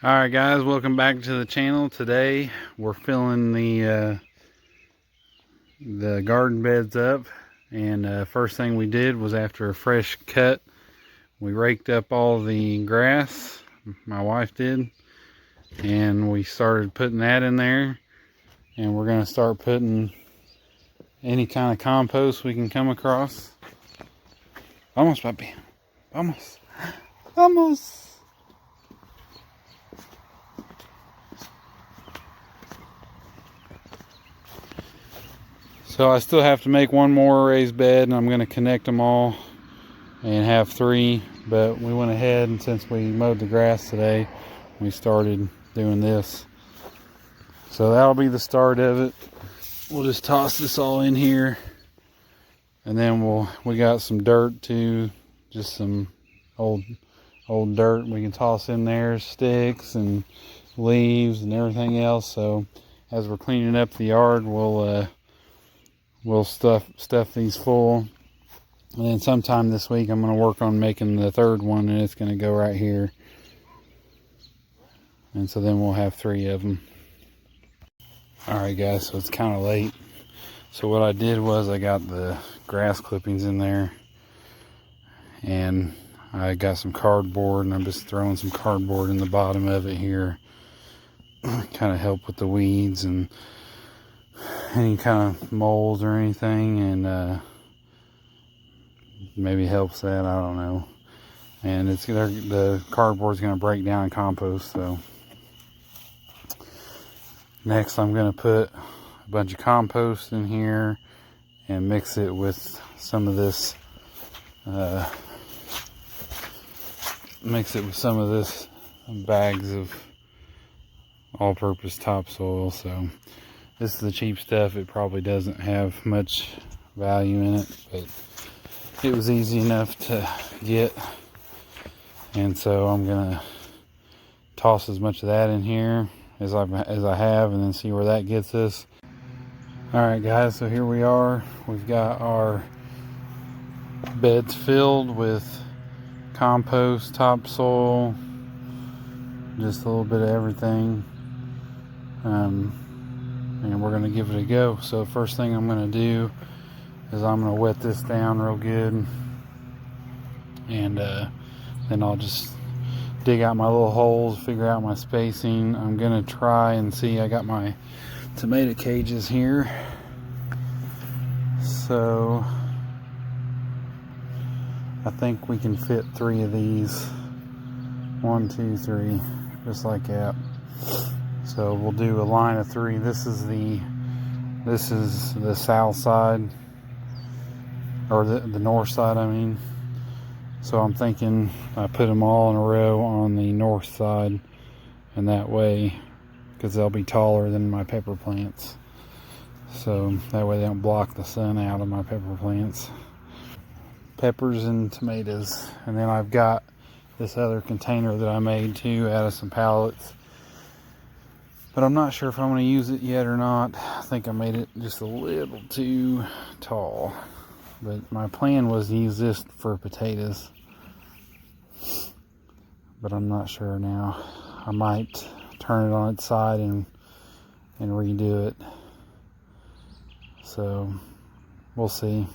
Alright guys, welcome back to the channel. Today we're filling the garden beds up, and first thing we did was, after a fresh cut, we raked up all the grass. My wife did, and we started putting that in there, and we're going to start putting any kind of compost we can come across. Almost, puppy. Almost. So I still have to make one more raised bed, and I'm going to connect them all and have 3. But we went ahead, and since we mowed the grass today, we started doing this. So that'll be the start of it. We'll just toss this all in here, and then we got some dirt too, just some old dirt we can toss in there, sticks and leaves and everything else. So as we're cleaning up the yard, we'll stuff these full, and then sometime this week I'm going to work on making the 3rd one, and it's going to go right here, and so then we'll have 3 of them. Alright guys, so it's kind of late, so what I did was I got the grass clippings in there, and I got some cardboard, and I'm just throwing some cardboard in the bottom of it here, kind of help with the weeds and any kind of moles or anything, and maybe helps that, I don't know. And the cardboard's going to break down in compost. So next I'm going to put a bunch of compost in here and mix it with some of this bags of all-purpose topsoil. So this is the cheap stuff. It probably doesn't have much value in it, but it was easy enough to get, and so I'm gonna toss as much of that in here as I have, and then see where that gets us. Alright guys, so here we are. We've got our beds filled with compost, topsoil, just a little bit of everything, and we're going to give it a go. So first thing I'm going to do is I'm going to wet this down real good, and then I'll just dig out my little holes, figure out my spacing. I'm going to try and see, I got my tomato cages here, so I think we can fit 3 of these. 1, 2, 3, just like that. So we'll do a line of 3. This is the south side, or the north side, I mean. So I'm thinking I put them all in a row on the north side, and that way, because they'll be taller than my pepper plants, so that way they don't block the sun out of my pepper plants. Peppers and tomatoes. And then I've got this other container that I made too out of some pallets, but I'm not sure if I'm going to use it yet or not. I think I made it just a little too tall, but my plan was to use this for potatoes, but I'm not sure now. I might turn it on its side and redo it, so we'll see.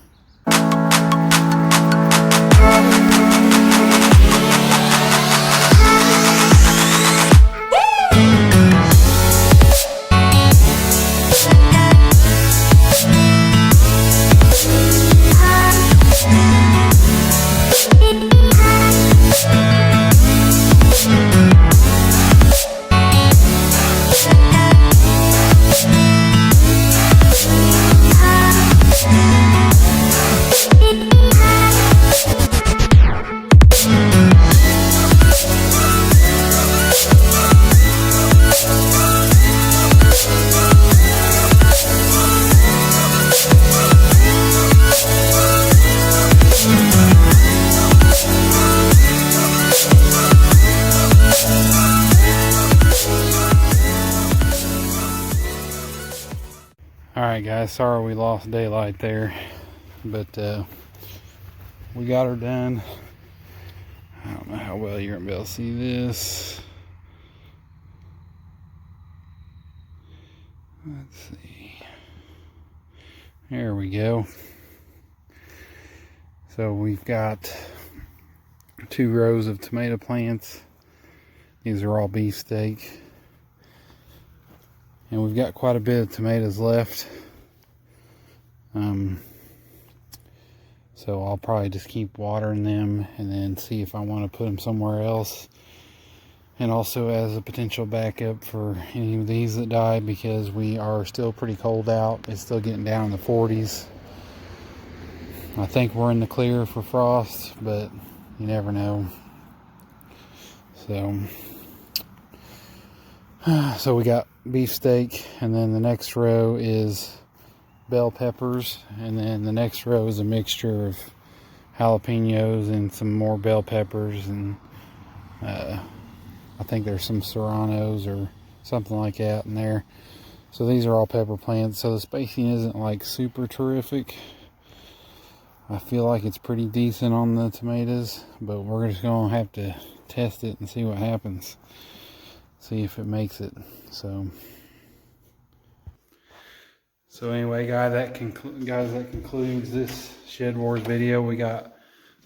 Alright guys, sorry we lost daylight there, but we got her done. I don't know how well you're gonna be able to see this. Let's see. There we go. So we've got 2 rows of tomato plants. These are all beefsteak. And we've got quite a bit of tomatoes left. So I'll probably just keep watering them and then see if I want to put them somewhere else. And also as a potential backup for any of these that die, because we are still pretty cold out. It's still getting down in the 40s. I think we're in the clear for frost, but you never know. So we got beefsteak, and then the next row is bell peppers, and then the next row is a mixture of jalapenos and some more bell peppers, and I think there's some serranos or something like that in there. So these are all pepper plants, so the spacing isn't like super terrific. I feel like it's pretty decent on the tomatoes, but we're just gonna have to test it and see what happens, see if it makes it. So anyway, guys, that concludes this Shed Wars video. We got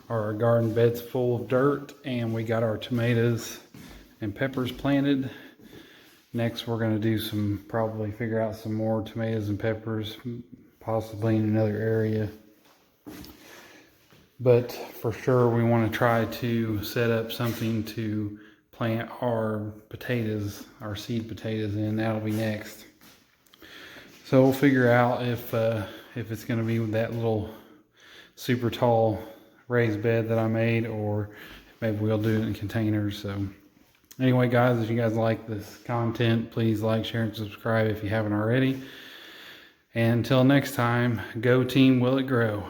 our garden beds full of dirt, and we got our tomatoes and peppers planted. Next, we're going to do probably figure out some more tomatoes and peppers, possibly in another area. But for sure, we want to try to set up something to plant our potatoes, our seed potatoes in. That'll be next. So we'll figure out if it's going to be with that little super tall raised bed that I made, or maybe we'll do it in containers. So anyway, guys, if you guys like this content, please like, share, and subscribe if you haven't already. And until next time, go team, will it grow?